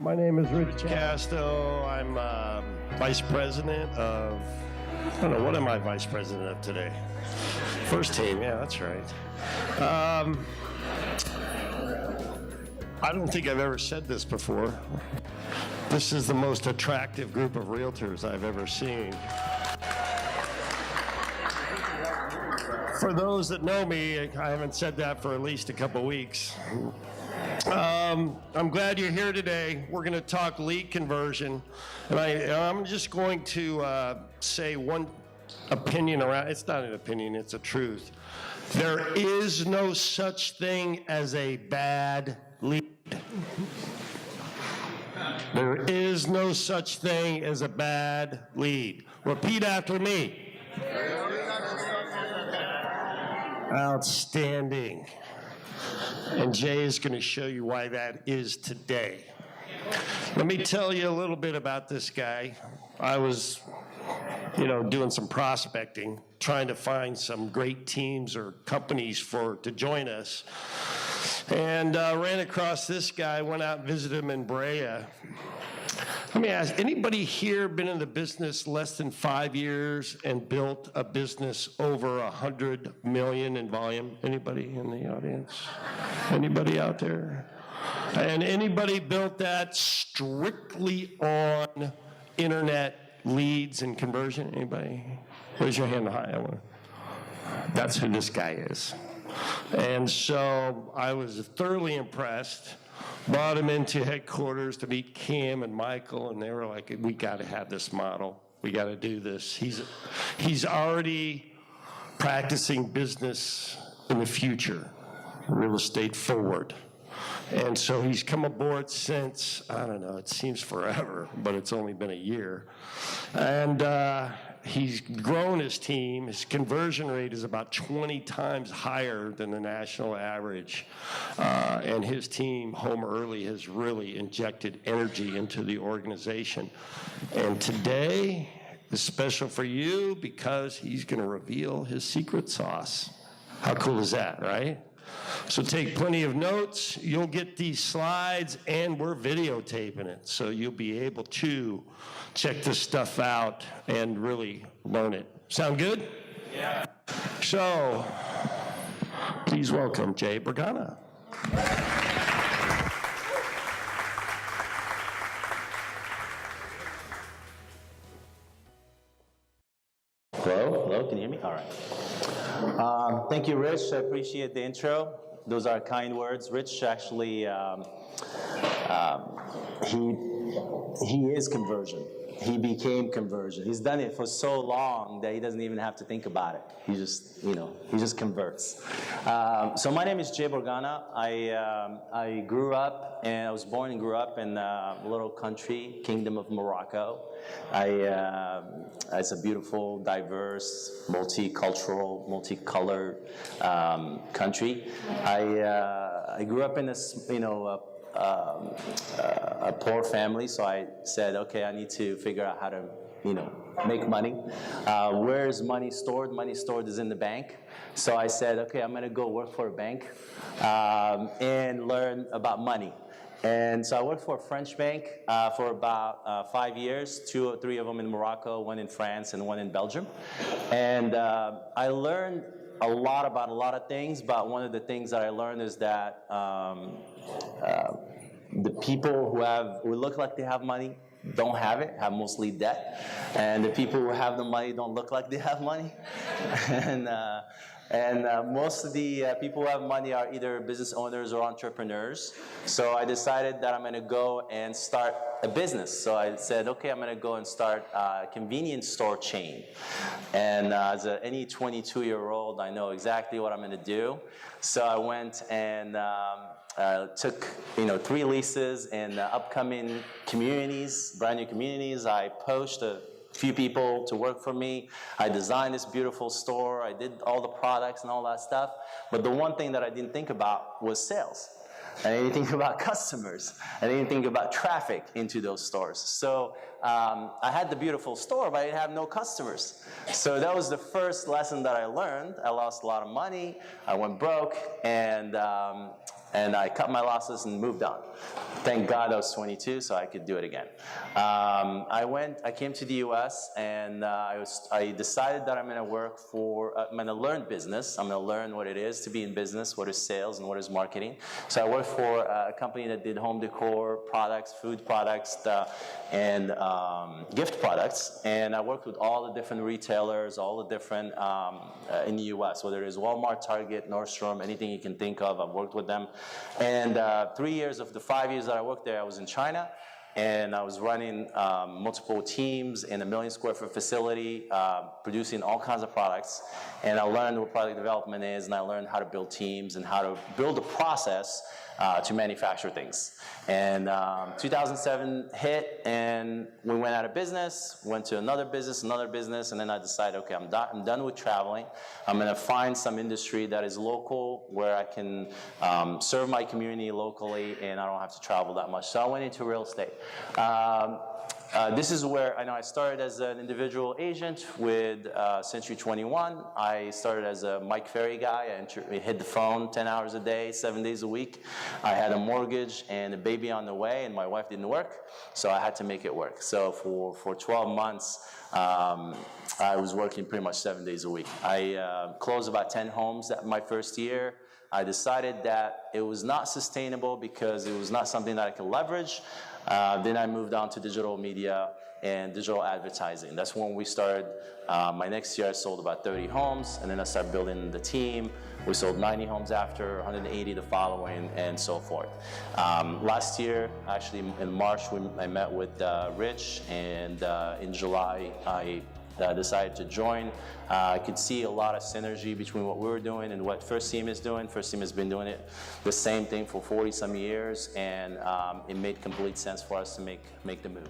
My name is Rich Casto. I'm Vice President of, I don't know, what am I Vice President of today? First team, yeah, that's right. I don't think I've ever said this before. This is the most attractive group of realtors I've ever seen. For those that know me, I haven't said that for at least a couple weeks. I'm glad you're here today. We're going to talk lead conversion, and I'm just going to say one opinion around. It's not an opinion, it's a truth. There is no such thing as a bad lead. There is no such thing as a bad lead. Repeat after me. Outstanding. And Jay is going to show you why that is today. Let me tell you a little bit about this guy. I was, doing some prospecting, trying to find some great teams or companies to join us. And ran across this guy, went out and visited him in Brea. Let me ask, anybody here been in the business less than 5 years and built a business over 100 million in volume? Anybody in the audience? Anybody out there? And anybody built that strictly on internet leads and conversion? Anybody? Raise your hand high. That's who this guy is. And so I was thoroughly impressed. Brought him into headquarters to meet Kim and Michael, and they were like, we got to have this model. We got to do this. He's already practicing business in the future, real estate forward. And so he's come aboard since, I don't know, it seems forever, but it's only been a year. And he's grown his team. His conversion rate is about 20 times higher than the national average. And his team, Homearly, has really injected energy into the organization. And today is special for you because he's going to reveal his secret sauce. How cool is that, right? So take plenty of notes. You'll get these slides, and we're videotaping it. So you'll be able to check this stuff out and really learn it. Sound good? Yeah. So please welcome Jay Bergana. Hello, can you hear me? All right. Thank you, Rich. I appreciate the intro. Those are kind words. Rich actually, he is conversion. He became conversion. He's done it for so long that he doesn't even have to think about it. He just converts. So my name is Jay Borgana. I grew up, and I was born and grew up in a little country, Kingdom of Morocco. It's a beautiful, diverse, multicultural, multicolored country. I grew up in a poor family, so I said, okay, I need to figure out how to, make money. Where is money stored? Money stored is in the bank. So I said, okay, I'm going to go work for a bank and learn about money. And so I worked for a French bank for about 5 years, 2 or 3 of them in Morocco, 1 in France, and 1 in Belgium. And I learned a lot about a lot of things, but one of the things that I learned is that the people who look like they have money don't have it, have mostly debt. And the people who have the money don't look like they have money. And most of the people who have money are either business owners or entrepreneurs. So I decided that I'm going to go and start a business. So I said, okay, I'm going to go and start a convenience store chain. And as any 22-year-old, I know exactly what I'm going to do. So I went and took 3 leases in upcoming communities, brand new communities. I poached a few people to work for me. I designed this beautiful store. I did all the products and all that stuff. But the one thing that I didn't think about was sales. I didn't think about customers. I didn't think about traffic into those stores. So I had the beautiful store, but I didn't have no customers. So that was the first lesson that I learned. I lost a lot of money. I went broke. And and I cut my losses and moved on. Thank God I was 22, so I could do it again. I came to the U.S. and I decided that I'm going to learn business. I'm going to learn what it is to be in business, what is sales, and what is marketing. So I worked for a company that did home decor products, food products, and gift products. And I worked with all the different retailers, all the different in the U.S., whether it is Walmart, Target, Nordstrom, anything you can think of. I've worked with them. And 3 years of the 5 years that I worked there, I was in China. And I was running multiple teams in a 1 million square foot facility, producing all kinds of products. And I learned what product development is, and I learned how to build teams and how to build a process to manufacture things. And 2007 hit, and we went out of business, went to another business, and then I decided, okay, I'm done with traveling. I'm going to find some industry that is local, where I can serve my community locally, and I don't have to travel that much. So I went into real estate. This is where I started as an individual agent with Century 21. I started as a Mike Ferry guy. I hit the phone 10 hours a day, 7 days a week. I had a mortgage and a baby on the way, and my wife didn't work, so I had to make it work. So for 12 months, I was working pretty much 7 days a week. I closed about 10 homes my first year. I decided that it was not sustainable because it was not something that I could leverage. Then I moved on to digital media and digital advertising. That's when we started. My next year, I sold about 30 homes, and then I started building the team. We sold 90 homes after, 180 the following, and so forth. Last year, actually in March, I met with Rich, and in July, I decided to join. I could see a lot of synergy between what we were doing and what First Team is doing. First Team has been doing it the same thing for 40 some years, and it made complete sense for us to make the move.